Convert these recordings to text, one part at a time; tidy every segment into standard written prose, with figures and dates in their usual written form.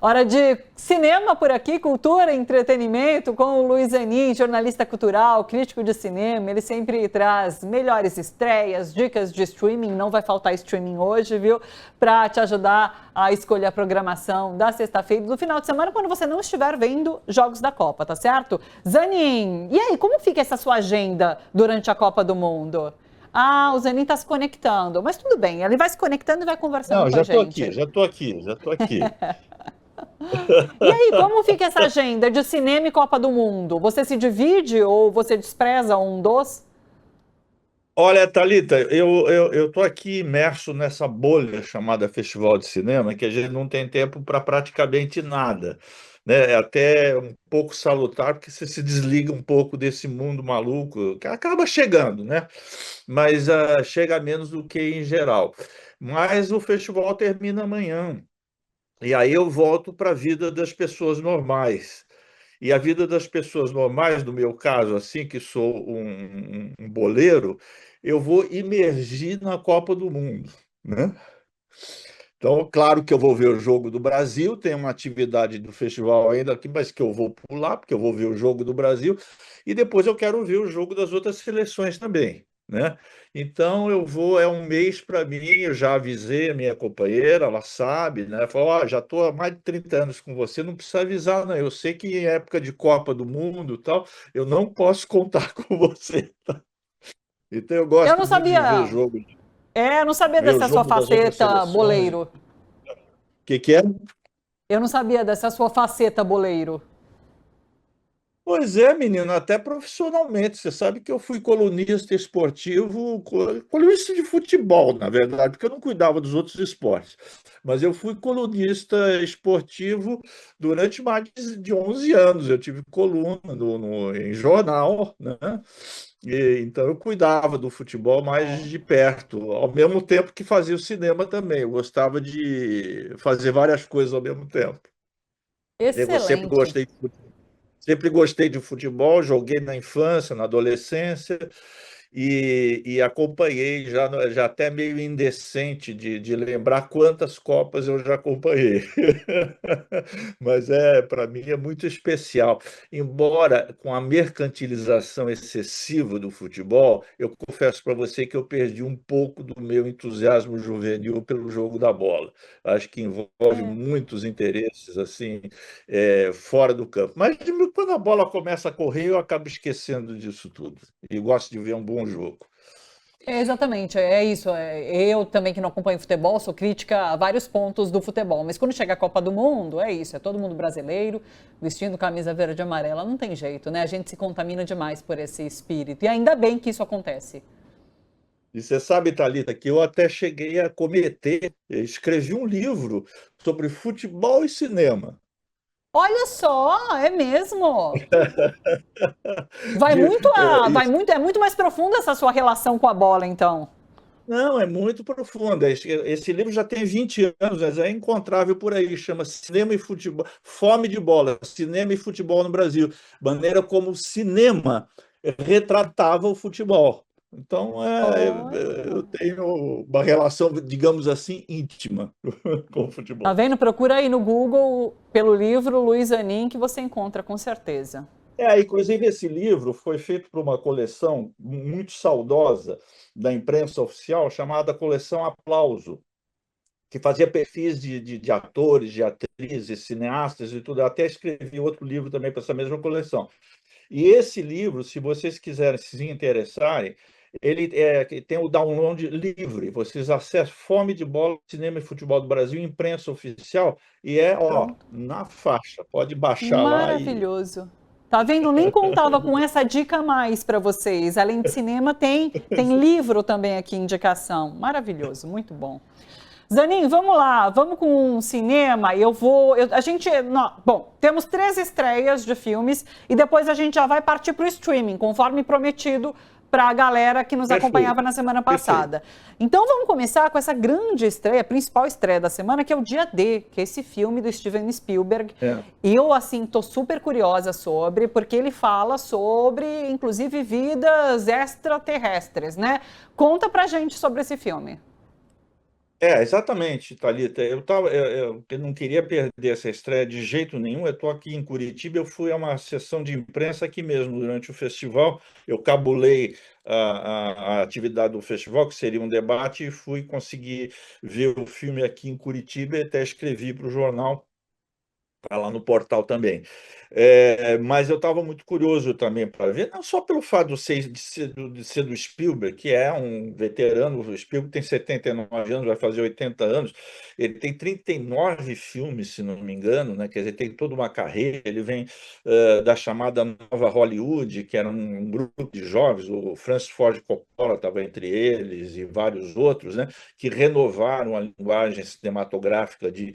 Hora de cinema por aqui, cultura, entretenimento, com o Luiz Zanin, jornalista cultural, crítico de cinema. Ele sempre traz melhores estreias, dicas de streaming. Não vai faltar streaming hoje, viu? Para te ajudar a escolher a programação da sexta-feira e do final de semana, quando você não estiver vendo jogos da Copa, tá certo? Zanin, e aí, como fica essa sua agenda durante a Copa do Mundo? Ah, o Zanin está se conectando, mas tudo bem, ele vai se conectando e vai conversando Não, com a já estou gente. aqui, já estou aqui, já estou aqui. E aí, como fica essa agenda de cinema e Copa do Mundo? Você se divide ou você despreza um dos? Olha, Thalita, eu estou aqui imerso nessa bolha chamada Festival de Cinema, que a gente não tem tempo para praticamente nada, né? É até um pouco salutar, porque você se desliga um pouco desse mundo maluco, que acaba chegando, né? Mas chega menos do que em geral. Mas o festival termina amanhã. E aí eu volto para a vida das pessoas normais. E a vida das pessoas normais, no meu caso, assim, que sou um boleiro, eu vou imergir na Copa do Mundo, né? Então, claro que eu vou ver o jogo do Brasil, tem uma atividade do festival ainda aqui, mas que eu vou pular, porque eu vou ver o jogo do Brasil, e depois eu quero ver o jogo das outras seleções também, né? Então, eu vou, é um mês para mim, eu já avisei a minha companheira, ela sabe, né? Falou, ó, já estou há mais de 30 anos com você, não precisa avisar, não. Eu sei que em época de Copa do Mundo e tal, eu não posso contar com você. Então, eu Eu gosto não muito de sabia. Eu não sabia ver o dessa sua jogo das outras faceta seleções. O boleiro. que é? Eu não sabia dessa sua faceta boleiro. Pois é, menino, até profissionalmente. Você sabe que eu fui colunista esportivo, colunista de futebol, na verdade, porque eu não cuidava dos outros esportes. Mas eu fui colunista esportivo durante mais de 11 anos. Eu tive coluna em jornal, né? Então eu cuidava do futebol mais Ó, de perto, ao mesmo tempo que fazia o cinema também. Eu gostava de fazer várias coisas ao mesmo tempo. Eu excelente. sempre gostei de futebol, joguei na infância, na adolescência, e acompanhei, já até meio indecente de lembrar quantas Copas eu já acompanhei. Mas para mim é muito especial. Embora com a mercantilização excessiva do futebol, eu confesso para você que eu perdi um pouco do meu entusiasmo juvenil pelo jogo da bola. Acho que envolve É. muitos interesses assim fora do campo. Mas quando a bola começa a correr, eu acabo esquecendo disso tudo. E gosto de ver um bom jogo. Exatamente, é isso. Eu também que não acompanho futebol, sou crítica a vários pontos do futebol. Mas quando chega a Copa do Mundo, é isso, é todo mundo brasileiro, vestindo camisa verde e amarela. Não tem jeito, né? A gente se contamina demais por esse espírito. E ainda bem que isso acontece. E você sabe, Thalita, que eu até cheguei a cometer, escrevi um livro sobre futebol e cinema. Olha só, é mesmo. Vai De, muito eh, vai muito, é muito mais profunda essa sua relação com a bola, então. Não, é muito profundo. Esse livro já tem 20 anos, mas é encontrável por aí. Chama Cinema e Futebol, Fome de Bola, Cinema e Futebol no Brasil. Maneira como o cinema retratava o futebol. Então, eu Olha. tenho uma relação, digamos assim, íntima com o Tá futebol. vendo? Procura aí no Google pelo livro Luiz Anin que você encontra com certeza. Inclusive, esse livro foi feito por uma coleção muito saudosa da imprensa oficial, chamada Coleção Aplauso, que fazia perfis de atores, de atrizes, cineastas e tudo. Eu até escrevi outro livro também para essa mesma coleção. E esse livro, se vocês quiserem se interessarem, ele tem o download livre. Vocês acessam Fome de Bola, Cinema e Futebol do Brasil, imprensa oficial, e Pronto. na faixa. Pode baixar lá e. Maravilhoso. Tá vendo? Nem contava com essa dica a mais para vocês. Além de cinema, tem livro também aqui, indicação. Maravilhoso, muito bom. Zanin, vamos lá, vamos com um cinema. A gente, bom, temos 3 estreias de filmes e depois a gente já vai partir para o streaming, conforme prometido para a galera que nos acompanhava Perfeito, na semana perfeito. passada. Então vamos começar com essa grande estreia, a principal estreia da semana, que é o Dia D, que é esse filme do Steven Spielberg. É. Eu, assim, tô super curiosa sobre, porque ele fala sobre, inclusive, vidas extraterrestres, né? Conta pra gente sobre esse filme. Exatamente, Thalita. Eu não queria perder essa estreia de jeito nenhum. Eu estou aqui em Curitiba, eu fui a uma sessão de imprensa aqui mesmo durante o festival. Eu cabulei a atividade do festival, que seria um debate, e fui conseguir ver o filme aqui em Curitiba e até escrevi para o jornal. Está lá no portal também. Mas eu estava muito curioso também para ver, não só pelo fato de ser do Spielberg, que é um veterano. O Spielberg tem 79 anos, vai fazer 80 anos. Ele tem 39 filmes, se não me engano, né? Quer dizer, tem toda uma carreira. Ele vem da chamada Nova Hollywood, que era um grupo de jovens. O Francis Ford Coppola estava entre eles e vários outros, né? Que renovaram a linguagem cinematográfica de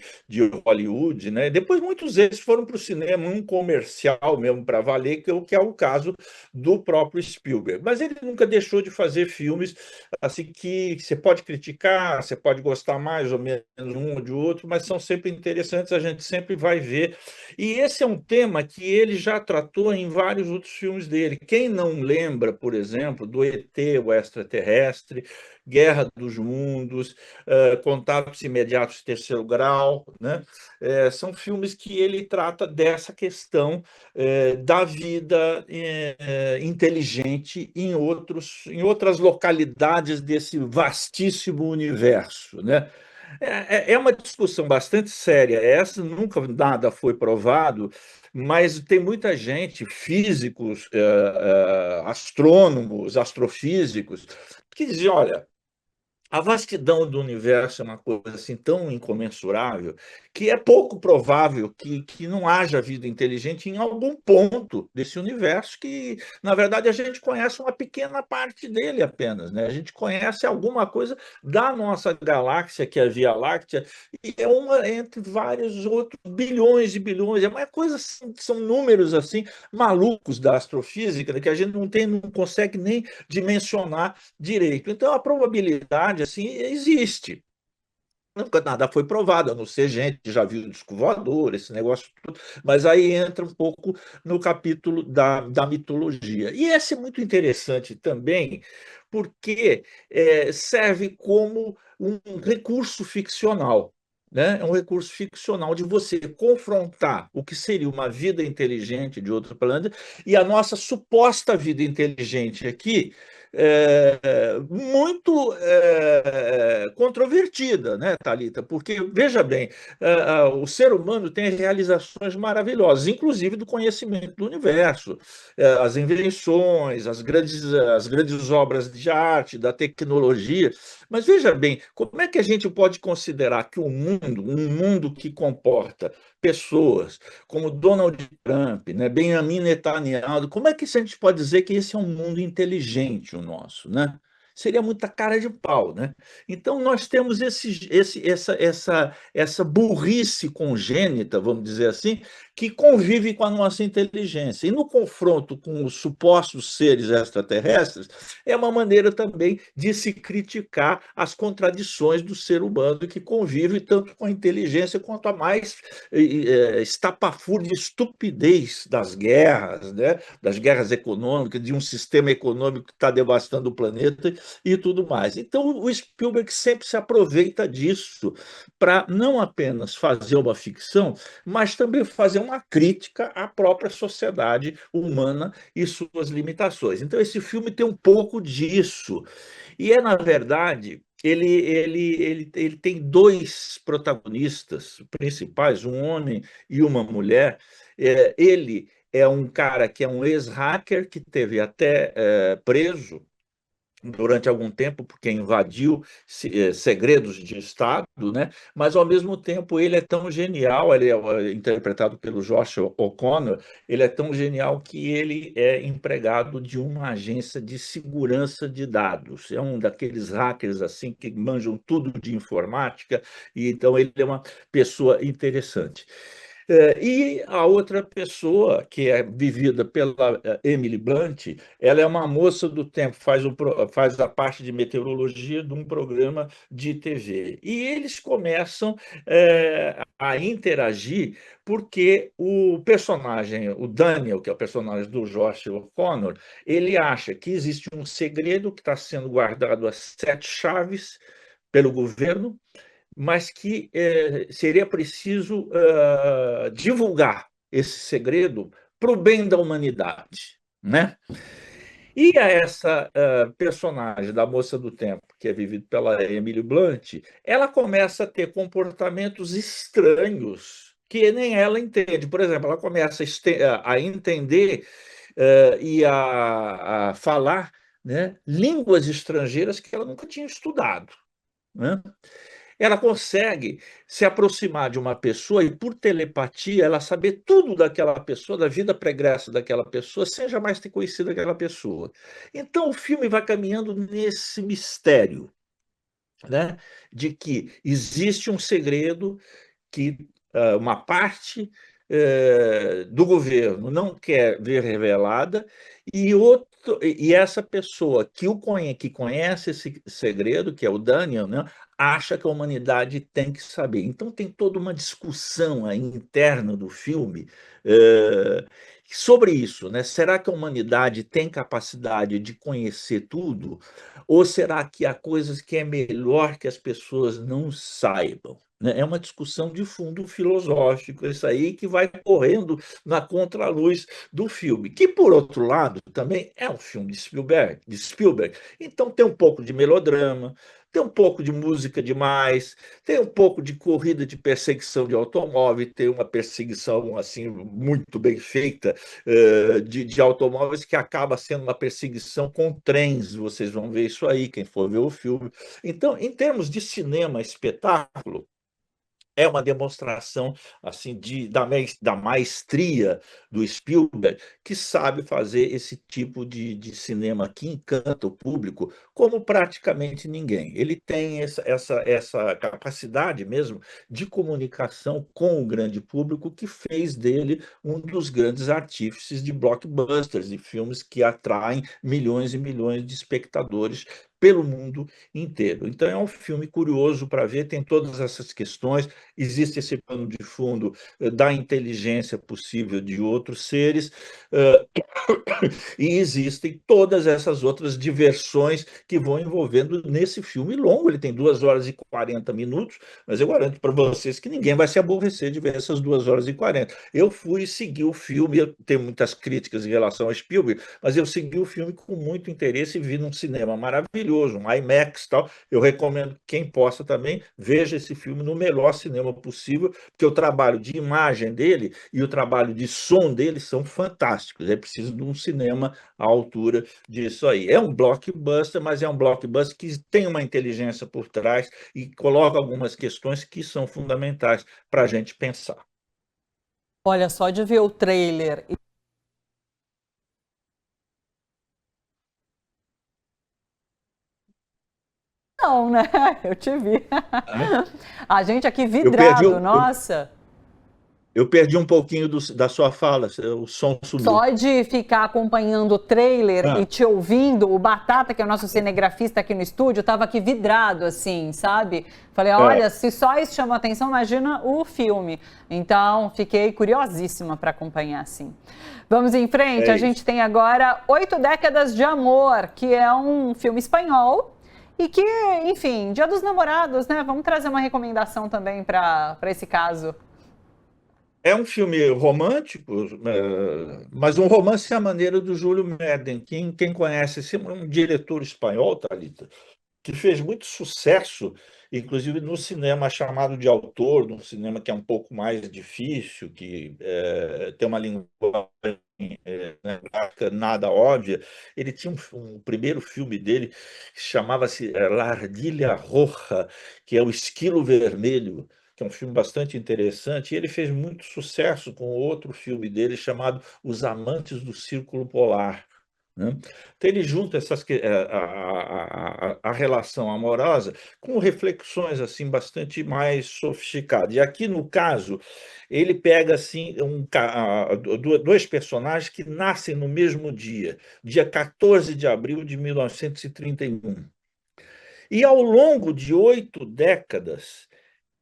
Hollywood, né? Depois muitos deles foram para o cinema, um comercial mesmo para valer, que é o caso do próprio Spielberg. Mas ele nunca deixou de fazer filmes assim que você pode criticar, você pode gostar mais ou menos um ou de outro, mas são sempre interessantes, a gente sempre vai ver. E esse é um tema que ele já tratou em vários outros filmes dele. Quem não lembra, por exemplo, do ET, o extraterrestre, Guerra dos Mundos, Contatos Imediatos de Terceiro Grau, né? São filmes que ele trata dessa questão da vida inteligente em outras localidades desse vastíssimo universo, né? É uma discussão bastante séria. Essa nunca nada foi provado, mas tem muita gente, físicos, astrônomos, astrofísicos, que dizem, olha, a vastidão do universo é uma coisa assim tão incomensurável que é pouco provável que não haja vida inteligente em algum ponto desse universo que, na verdade, a gente conhece uma pequena parte dele apenas, né? A gente conhece alguma coisa da nossa galáxia, que é a Via Láctea, e é uma entre vários outros bilhões e bilhões. É uma coisa assim, são números assim malucos da astrofísica, né, que a gente não consegue nem dimensionar direito. Então, a probabilidade assim existe. Nunca nada foi provado, a não ser gente que já viu o disco voador, esse negócio tudo, mas aí entra um pouco no capítulo da mitologia. E esse é muito interessante também, porque serve como um recurso ficcional. Né? É um recurso ficcional de você confrontar o que seria uma vida inteligente de outro planeta e a nossa suposta vida inteligente aqui, muito controvertida, né, Thalita? Porque, veja bem, o ser humano tem realizações maravilhosas, inclusive do conhecimento do universo, as invenções, as grandes obras de arte, da tecnologia. Mas veja bem, como é que a gente pode considerar que um mundo que comporta pessoas como Donald Trump, né, Benjamin Netanyahu, como é que a gente pode dizer que esse é um mundo inteligente, o nosso, né? Seria muita cara de pau, né? Então nós temos essa burrice congênita, vamos dizer assim, que convive com a nossa inteligência. E no confronto com os supostos seres extraterrestres, é uma maneira também de se criticar as contradições do ser humano que convive tanto com a inteligência quanto a mais estapafúrdia e estupidez das guerras, né? Das guerras econômicas, de um sistema econômico que está devastando o planeta e tudo mais. Então, o Spielberg sempre se aproveita disso para não apenas fazer uma ficção, mas também fazer uma crítica à própria sociedade humana e suas limitações. Então, esse filme tem um pouco disso. E na verdade, ele tem dois protagonistas principais, um homem e uma mulher. Ele é um cara que é um ex-hacker que teve até preso durante algum tempo, porque invadiu segredos de Estado, né? Mas, ao mesmo tempo, ele é tão genial, ele é interpretado pelo Josh O'Connor, ele é tão genial que ele é empregado de uma agência de segurança de dados. É um daqueles hackers assim que manjam tudo de informática, e então ele é uma pessoa interessante. E a outra pessoa, que é vivida pela Emily Blunt, ela é uma moça do tempo, faz a parte de meteorologia de um programa de TV. E eles começam a interagir porque o personagem, o Daniel, que é o personagem do Josh O'Connor, ele acha que existe um segredo que está sendo guardado a sete chaves pelo governo, mas que seria preciso divulgar esse segredo para o bem da humanidade, né? E a essa personagem da Moça do Tempo, que é vivida pela Emily Blunt, ela começa a ter comportamentos estranhos que nem ela entende. Por exemplo, ela começa a entender e a falar, né, línguas estrangeiras que ela nunca tinha estudado, né? Ela consegue se aproximar de uma pessoa e, por telepatia, ela saber tudo daquela pessoa, da vida pregressa daquela pessoa, sem jamais ter conhecido aquela pessoa. Então, o filme vai caminhando nesse mistério, né, de que existe um segredo que uma parte do governo não quer ver revelada e essa pessoa que conhece esse segredo, que é o Daniel, né, acha que a humanidade tem que saber. Então tem toda uma discussão aí interna do filme sobre isso, né? Será que a humanidade tem capacidade de conhecer tudo? Ou será que há coisas que é melhor que as pessoas não saibam? Né? É uma discussão de fundo filosófico, isso aí que vai correndo na contraluz do filme, que, por outro lado, também é um filme de Spielberg. Então tem um pouco de melodrama, tem um pouco de música demais, tem um pouco de corrida de perseguição de automóvel, tem uma perseguição assim muito bem feita de automóveis que acaba sendo uma perseguição com trens. Vocês vão ver isso aí, quem for ver o filme. Então, em termos de cinema, espetáculo, é uma demonstração assim da maestria do Spielberg, que sabe fazer esse tipo de cinema que encanta o público como praticamente ninguém. Ele tem essa capacidade mesmo de comunicação com o grande público que fez dele um dos grandes artífices de blockbusters, de filmes que atraem milhões e milhões de espectadores pelo mundo inteiro. Então é um filme curioso para ver, tem todas essas questões, existe esse pano de fundo da inteligência possível de outros seres, e existem todas essas outras diversões que vão envolvendo nesse filme longo. Ele tem 2 horas e 40 minutos, mas eu garanto para vocês que ninguém vai se aborrecer de ver essas 2 horas e 40. Eu fui seguir o filme, eu tenho muitas críticas em relação ao Spielberg, mas eu segui o filme com muito interesse e vi num cinema maravilhoso, um IMAX e tal. Eu recomendo que quem possa também veja esse filme no melhor cinema possível, porque o trabalho de imagem dele e o trabalho de som dele são fantásticos. É preciso de um cinema à altura disso aí. É um blockbuster, mas é um blockbuster que tem uma inteligência por trás e coloca algumas questões que são fundamentais para a gente pensar. Olha, só de ver o trailer. Não, né? Eu te vi. Né? A gente aqui Eu perdi, vidrado, nossa. eu perdi um pouquinho da sua fala, o som sumiu. Só de ficar acompanhando o trailer e Ah, te ouvindo, o Batata, que é o nosso cinegrafista aqui no estúdio, estava aqui vidrado, assim, sabe? Falei, é, olha, se só isso chamou atenção, imagina o filme. Então, fiquei curiosíssima para acompanhar, assim. Vamos em frente, é a isso. gente tem agora 8 Décadas de Amor, que é um filme espanhol e que, enfim, Dia dos Namorados, né? Vamos trazer uma recomendação também para esse caso. É um filme romântico, mas um romance à maneira do Júlio Merden. Quem conhece, esse é um diretor espanhol, Thalita, que fez muito sucesso, inclusive no cinema chamado de autor, num cinema que é um pouco mais difícil, que tem uma linguagem né, gráfica nada óbvia. Ele tinha um primeiro filme dele que chamava-se La Ardilla Roja, que é o Esquilo Vermelho, que é um filme bastante interessante, e ele fez muito sucesso com outro filme dele chamado Os Amantes do Círculo Polar, né? Então, ele junta a relação amorosa com reflexões assim bastante mais sofisticadas. E aqui, no caso, ele pega assim dois personagens que nascem no mesmo dia 14 de abril de 1931. E ao longo de 8 décadas,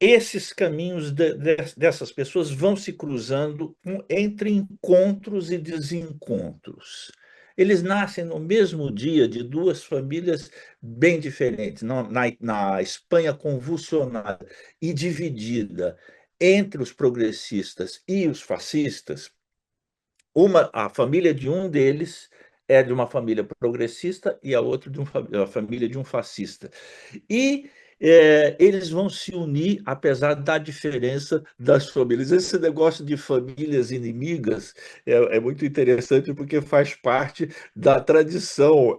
esses caminhos dessas pessoas vão se cruzando entre encontros e desencontros. Eles nascem no mesmo dia de duas famílias bem diferentes. Na Espanha convulsionada e dividida entre os progressistas e os fascistas, a família de um deles é de uma família progressista e a outra a família de um fascista. E eles vão se unir apesar da diferença das famílias. Esse negócio de famílias inimigas é muito interessante porque faz parte da tradição,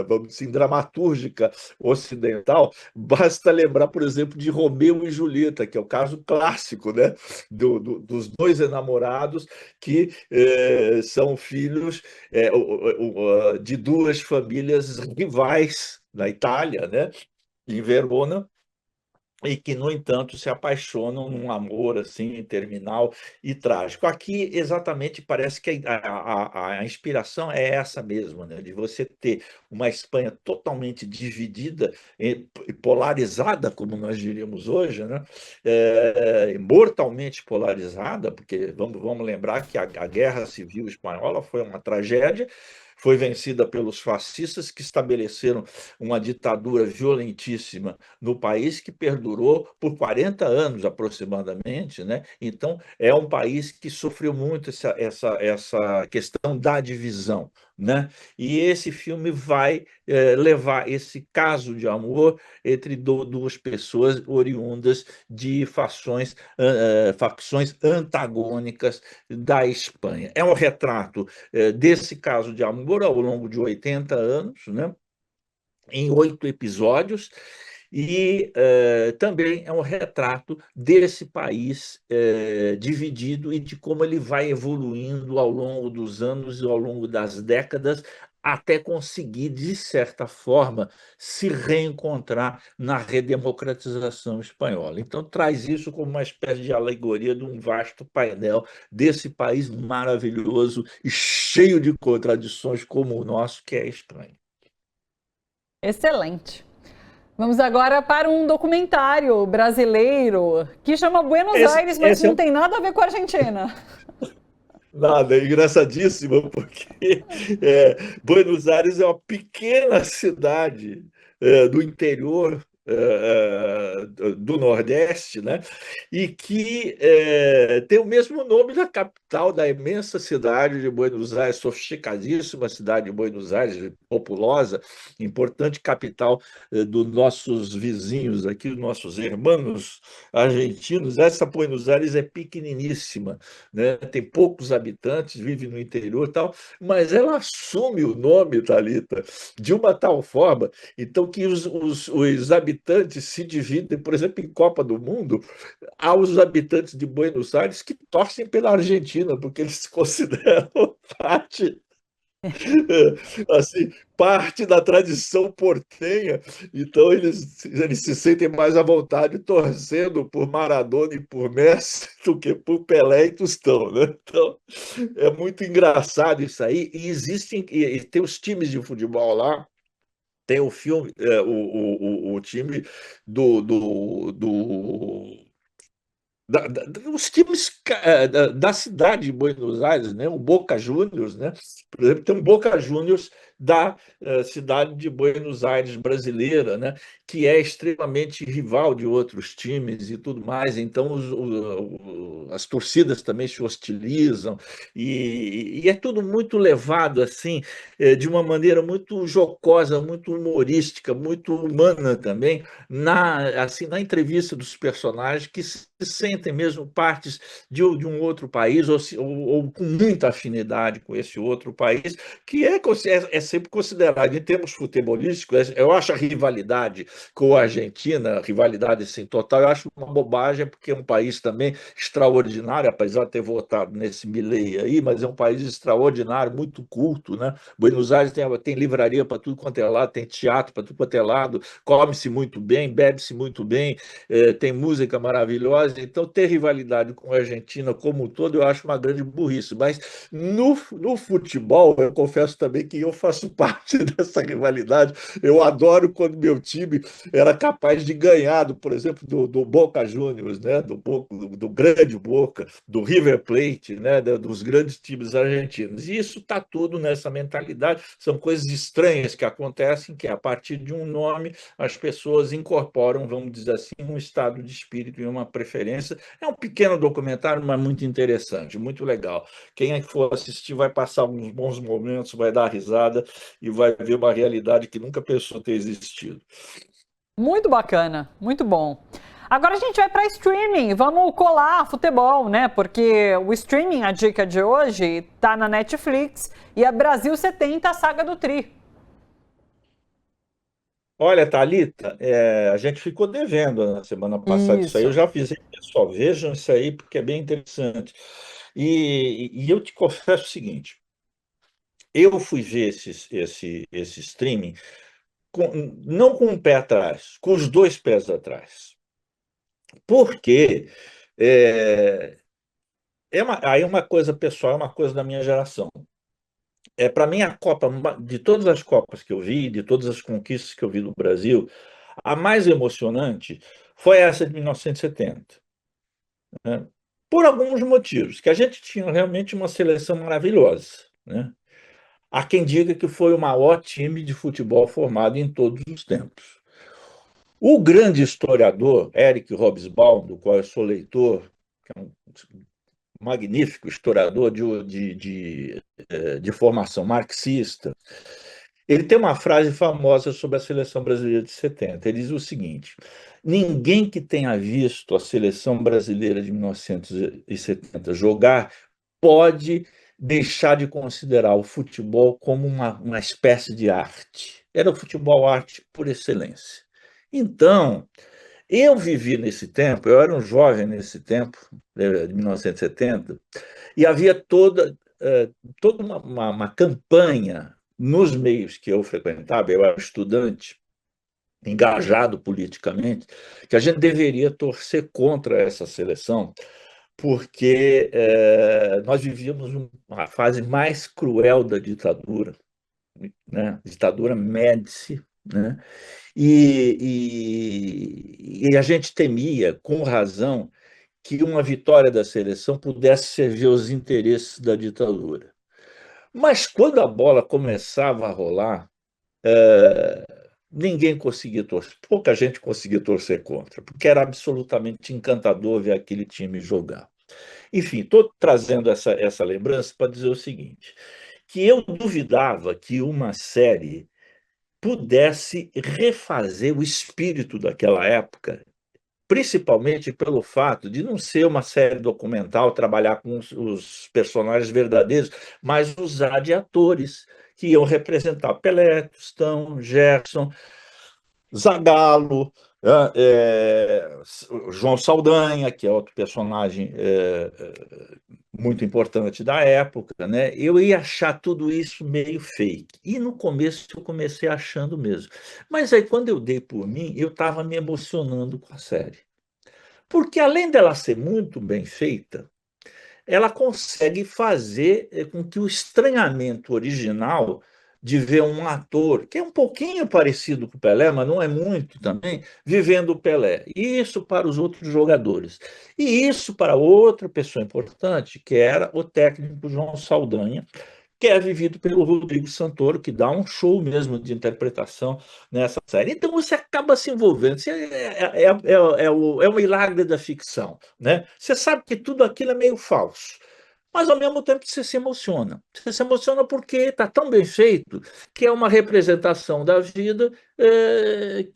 vamos dizer, dramatúrgica ocidental. Basta lembrar, por exemplo, de Romeu e Julieta, que é o caso clássico, né, dos dois enamorados que são filhos de duas famílias rivais na Itália, né? Em Verona, e que, no entanto, se apaixonam num amor assim terminal e trágico. Aqui, exatamente, parece que a inspiração é essa mesma, né? De você ter uma Espanha totalmente dividida e polarizada, como nós diríamos hoje, né? Mortalmente polarizada, porque vamos lembrar que a Guerra Civil Espanhola foi uma tragédia, foi vencida pelos fascistas que estabeleceram uma ditadura violentíssima no país que perdurou por 40 anos aproximadamente, né? Então, é um país que sofreu muito essa questão da divisão, né? E esse filme vai levar esse caso de amor entre duas pessoas oriundas de facções antagônicas da Espanha. É um retrato desse caso de amor ao longo de 80 anos, né? Em 8 episódios, e também é um retrato desse país dividido e de como ele vai evoluindo ao longo dos anos e ao longo das décadas, até conseguir, de certa forma, se reencontrar na redemocratização espanhola. Então, traz isso como uma espécie de alegoria de um vasto painel desse país maravilhoso e cheio de contradições como o nosso, que é a Espanha. Excelente. Vamos agora para um documentário brasileiro que chama Buenos Esse, Aires, mas esse é não um tem nada a ver com a Argentina. Nada, é engraçadíssimo, porque Buenos Aires é uma pequena cidade do interior do Nordeste, né? E que tem o mesmo nome da capital, da imensa cidade de Buenos Aires, sofisticadíssima cidade de Buenos Aires, populosa, importante capital dos nossos vizinhos aqui, dos nossos irmãos argentinos. Essa Buenos Aires é pequeniníssima, né? Tem poucos habitantes, vive no interior e tal, mas ela assume o nome, Thalita, de uma tal forma, então, que os habitantes se dividem, por exemplo, em Copa do Mundo, há os habitantes de Buenos Aires que torcem pela Argentina, porque eles se consideram parte assim, parte da tradição portenha, então eles se sentem mais à vontade torcendo por Maradona e por Messi do que por Pelé e Tostão, né? Então, é muito engraçado isso aí, e existem, e tem os times de futebol lá, tem o filme, o time do os times da cidade de Buenos Aires, né? O Boca Juniors, né? Por exemplo, tem um Boca Juniors da cidade de Buenos Aires brasileira, né? Que é extremamente rival de outros times e tudo mais. Então, as torcidas também se hostilizam e é tudo muito levado assim, de uma maneira muito jocosa, muito humorística, muito humana também, na entrevista dos personagens que se sentem mesmo partes de um outro país ou com muita afinidade com esse outro país, que é sempre considerado, em termos futebolísticos, eu acho a rivalidade com a Argentina, rivalidade assim, total, eu acho uma bobagem, porque é um país também extraordinário, apesar de ter votado nesse Milei aí, mas é um país extraordinário, muito culto, né? Buenos Aires tem livraria para tudo quanto é lado, tem teatro para tudo quanto é lado, come-se muito bem, bebe-se muito bem, tem música maravilhosa, então ter rivalidade com a Argentina como um todo eu acho uma grande burrice, mas no futebol eu confesso também que eu faço faço parte dessa rivalidade. Eu adoro quando meu time era capaz de ganhar, por exemplo, do Boca Juniors, né? Do grande Boca, do River Plate, né? Dos grandes times argentinos. E isso está tudo nessa mentalidade. São coisas estranhas que acontecem, que a partir de um nome as pessoas incorporam, vamos dizer assim, um estado de espírito e uma preferência. É um pequeno documentário, mas muito interessante, muito legal. Quem é que for assistir vai passar uns bons momentos, vai dar risada e vai ver uma realidade que nunca pensou ter existido. Muito bacana, muito bom. Agora a gente vai para streaming, vamos colar futebol, né? Porque o streaming, a dica de hoje, tá na Netflix e a Brasil 70, a saga do Tri. Olha, Thalita, a gente ficou devendo na semana passada isso aí. Eu Isso. já avisei, pessoal, vejam isso aí porque é bem interessante. E eu te confesso o seguinte: eu fui ver esse streaming não com um pé atrás, com os dois pés atrás. Porque aí uma coisa pessoal, é uma coisa da minha geração. Para mim, a Copa, de todas as Copas que eu vi, de todas as conquistas que eu vi do Brasil, a mais emocionante foi essa de 1970, né? Por alguns motivos, que a gente tinha realmente uma seleção maravilhosa, né? Há quem diga que foi o maior time de futebol formado em todos os tempos. O grande historiador Eric Hobsbawm, do qual eu sou leitor, que é um magnífico historiador de formação marxista, ele tem uma frase famosa sobre a seleção brasileira de 70. Ele diz o seguinte: ninguém que tenha visto a seleção brasileira de 1970 jogar pode deixar de considerar o futebol como uma espécie de arte. Era o futebol arte por excelência. Então, eu vivi nesse tempo, eu era um jovem nesse tempo, de 1970, e havia toda uma campanha nos meios que eu frequentava, eu era estudante, engajado politicamente, que a gente deveria torcer contra essa seleção, porque nós vivíamos uma fase mais cruel da ditadura, né? Ditadura Médici, né? E a gente temia, com razão, que uma vitória da seleção pudesse servir aos interesses da ditadura. Mas quando a bola começava a rolar, ninguém conseguia torcer, pouca gente conseguia torcer contra, porque era absolutamente encantador ver aquele time jogar. Enfim, estou trazendo essa lembrança para dizer o seguinte: que eu duvidava que uma série pudesse refazer o espírito daquela época, principalmente pelo fato de não ser uma série documental, trabalhar com os personagens verdadeiros, mas usar de atores que iam representar Pelé, Tostão, Gerson, Zagallo, João Saldanha, que é outro personagem muito importante da época, né? Eu ia achar tudo isso meio fake. E no começo eu comecei achando mesmo. Mas aí, quando eu dei por mim, eu estava me emocionando com a série. Porque além dela ser muito bem feita, ela consegue fazer com que o estranhamento original de ver um ator, que é um pouquinho parecido com o Pelé, mas não é muito também, vivendo o Pelé. Isso para os outros jogadores. E isso para outra pessoa importante, que era o técnico João Saldanha, que é vivido pelo Rodrigo Santoro, que dá um show mesmo de interpretação nessa série. Então você acaba se envolvendo. É o milagre da ficção, né? Você sabe que tudo aquilo é meio falso, mas ao mesmo tempo você se emociona. Você se emociona porque está tão bem feito que é uma representação da vida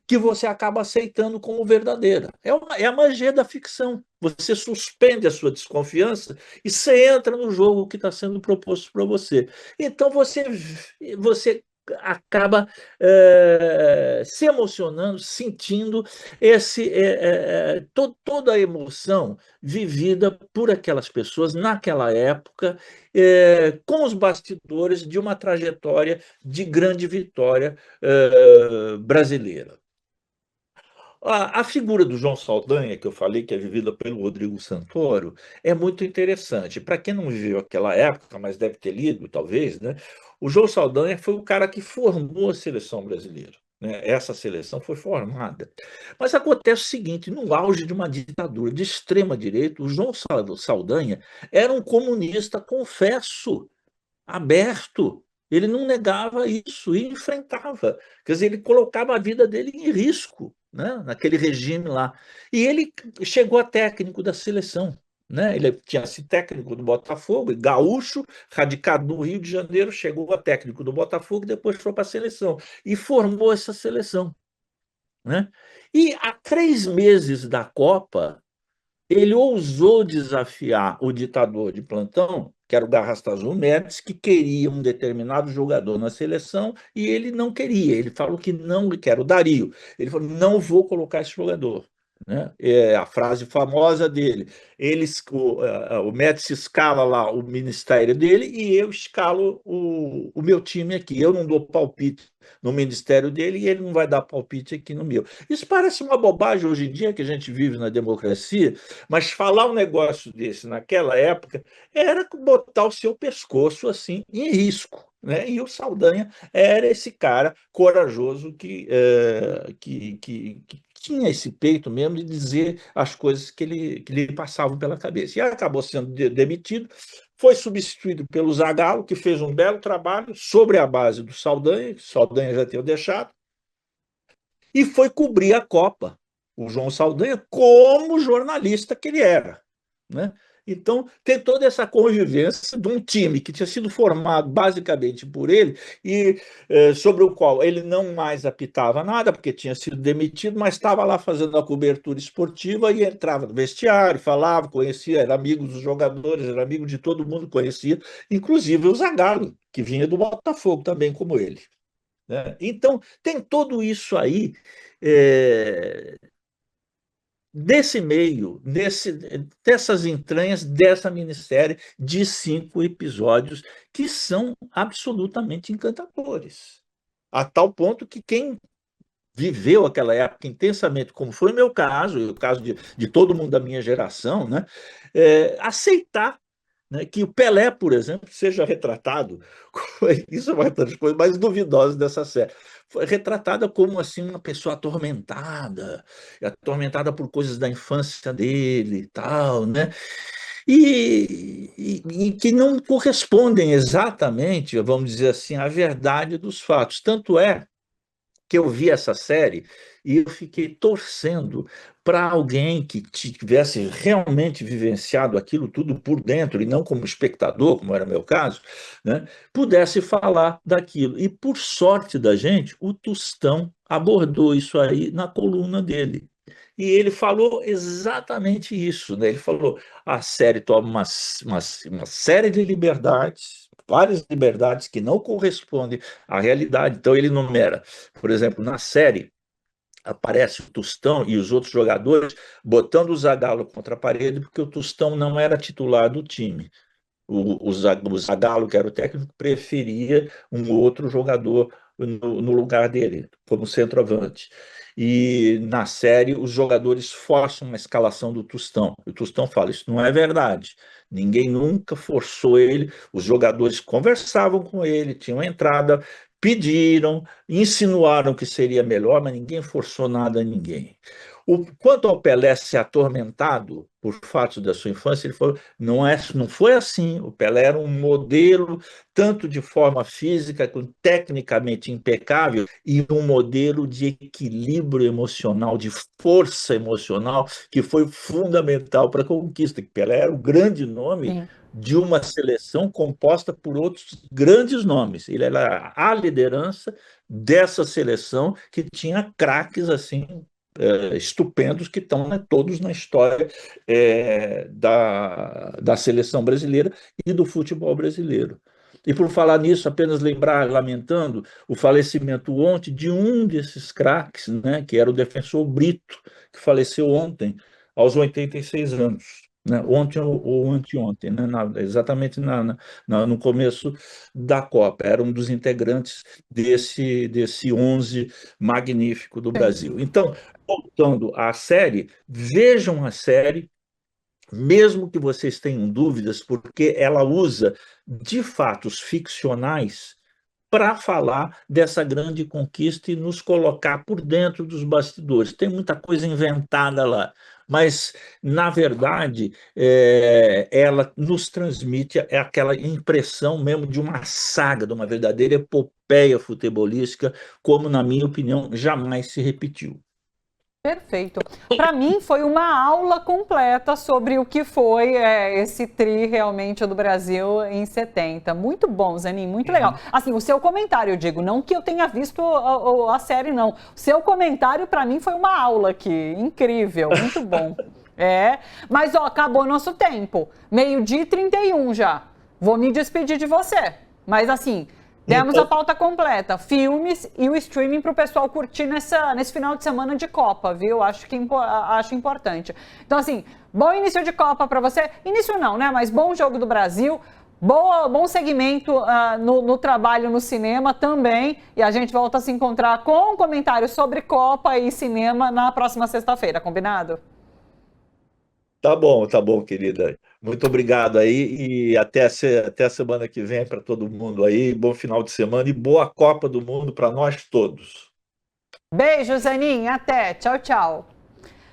que você acaba aceitando como verdadeira. É a magia da ficção. Você suspende a sua desconfiança e você entra no jogo que está sendo proposto para você. Então você acaba se emocionando, sentindo toda a emoção vivida por aquelas pessoas naquela época, com os bastidores de uma trajetória de grande vitória brasileira. A figura do João Saldanha, que eu falei, que é vivida pelo Rodrigo Santoro, é muito interessante. Para quem não viveu aquela época, mas deve ter lido, talvez, né? O João Saldanha foi o cara que formou a seleção brasileira, né? Essa seleção foi formada. Mas acontece o seguinte: no auge de uma ditadura de extrema-direita, o João Saldanha era um comunista, confesso, aberto. Ele não negava isso e enfrentava. Quer dizer, ele colocava a vida dele em risco, né, naquele regime lá. E ele chegou a técnico da seleção. Né? Ele tinha sido técnico do Botafogo, gaúcho, radicado no Rio de Janeiro, chegou a técnico do Botafogo, depois foi para a seleção e formou essa seleção. Né? E há 3 meses da Copa, ele ousou desafiar o ditador de plantão, que era o Garrastazu Médici, que queria um determinado jogador na seleção e ele não queria. Ele falou que não, que era o Dario. Ele falou: não vou colocar esse jogador. Né? É a frase famosa dele. O Médici escala lá o ministério dele e eu escalo o meu time aqui. Eu não dou palpite no ministério dele e ele não vai dar palpite aqui no meu. Isso parece uma bobagem hoje em dia, que a gente vive na democracia, mas falar um negócio desse naquela época era botar o seu pescoço assim em risco. Né? E o Saldanha era esse cara corajoso que tinha esse peito mesmo de dizer as coisas que lhe passavam pela cabeça. E acabou sendo demitido, foi substituído pelo Zagallo, que fez um belo trabalho sobre a base do Saldanha, que o Saldanha já tinha deixado, e foi cobrir a Copa, o João Saldanha, como jornalista que ele era. Né? Então, tem toda essa convivência de um time que tinha sido formado basicamente por ele e sobre o qual ele não mais apitava nada, porque tinha sido demitido, mas estava lá fazendo a cobertura esportiva e entrava no vestiário, falava, conhecia, era amigo dos jogadores, era amigo de todo mundo, conhecia, inclusive o Zagallo, que vinha do Botafogo também, como ele. Né? Então, tem tudo isso aí. É, desse meio, dessas entranhas dessa minissérie de 5 episódios que são absolutamente encantadores. A tal ponto que quem viveu aquela época intensamente, como foi o meu caso, e o caso de todo mundo da minha geração, né, aceitar, né, que o Pelé, por exemplo, seja retratado, isso é uma das coisas mais duvidosas dessa série, foi retratada como assim uma pessoa atormentada por coisas da infância dele e tal, né? E que não correspondem exatamente, vamos dizer assim, à verdade dos fatos. Tanto é que eu vi essa série e eu fiquei torcendo para alguém que tivesse realmente vivenciado aquilo tudo por dentro e não como espectador, como era meu caso, né, pudesse falar daquilo. E por sorte da gente, o Tostão abordou isso aí na coluna dele. E ele falou exatamente isso, né? Ele falou: a série toma uma série de liberdades, várias liberdades que não correspondem à realidade. Então ele enumera, por exemplo, na série aparece o Tostão e os outros jogadores botando o Zagallo contra a parede porque o Tostão não era titular do time. O Zagallo, que era o técnico, preferia um outro jogador no lugar dele, como centroavante. E na série, os jogadores forçam a escalação do Tostão. O Tostão fala: isso não é verdade. Ninguém nunca forçou ele. Os jogadores conversavam com ele, tinham entrada, pediram, insinuaram que seria melhor, mas ninguém forçou nada a ninguém. Quanto ao Pelé ser atormentado por fatos da sua infância, ele falou: não foi assim. O Pelé era um modelo, tanto de forma física, quanto tecnicamente impecável, e um modelo de equilíbrio emocional, de força emocional, que foi fundamental para a conquista. Pelé era o grande nome Sim. de uma seleção composta por outros grandes nomes. Ele era a liderança dessa seleção que tinha craques assim estupendos que estão, né, todos na história da seleção brasileira e do futebol brasileiro. E por falar nisso, apenas lembrar, lamentando o falecimento ontem de um desses craques, né, que era o defensor Brito, que faleceu ontem, aos 86 anos. Né, ontem ou anteontem, né, exatamente no começo da Copa. Era um dos integrantes desse 11 magnífico do Sim. Brasil. Então, voltando à série, vejam a série, mesmo que vocês tenham dúvidas, porque ela usa de fatos ficcionais para falar dessa grande conquista e nos colocar por dentro dos bastidores. Tem muita coisa inventada lá, mas, na verdade, ela nos transmite aquela impressão mesmo de uma saga, de uma verdadeira epopeia futebolística, como, na minha opinião, jamais se repetiu. Perfeito. Para mim foi uma aula completa sobre o que foi esse tri realmente do Brasil em 70. Muito bom, Zanin, muito legal. Assim, o seu comentário, eu digo, não que eu tenha visto a série, não. O seu comentário para mim foi uma aula aqui, incrível, muito bom. Mas ó, acabou nosso tempo. 12h31 já. Vou me despedir de você. Mas assim, demos a pauta completa, filmes e o streaming para o pessoal curtir nesse final de semana de Copa, viu? Acho importante. Então, assim, bom início de Copa para você. Início não, né? Mas bom jogo do Brasil, bom segmento no trabalho no cinema também. E a gente volta a se encontrar com comentários sobre Copa e cinema na próxima sexta-feira, combinado? Tá bom, querida. Muito obrigado aí e até a semana que vem para todo mundo aí. Bom final de semana e boa Copa do Mundo para nós todos. Beijo, Zanin. Até. Tchau, tchau.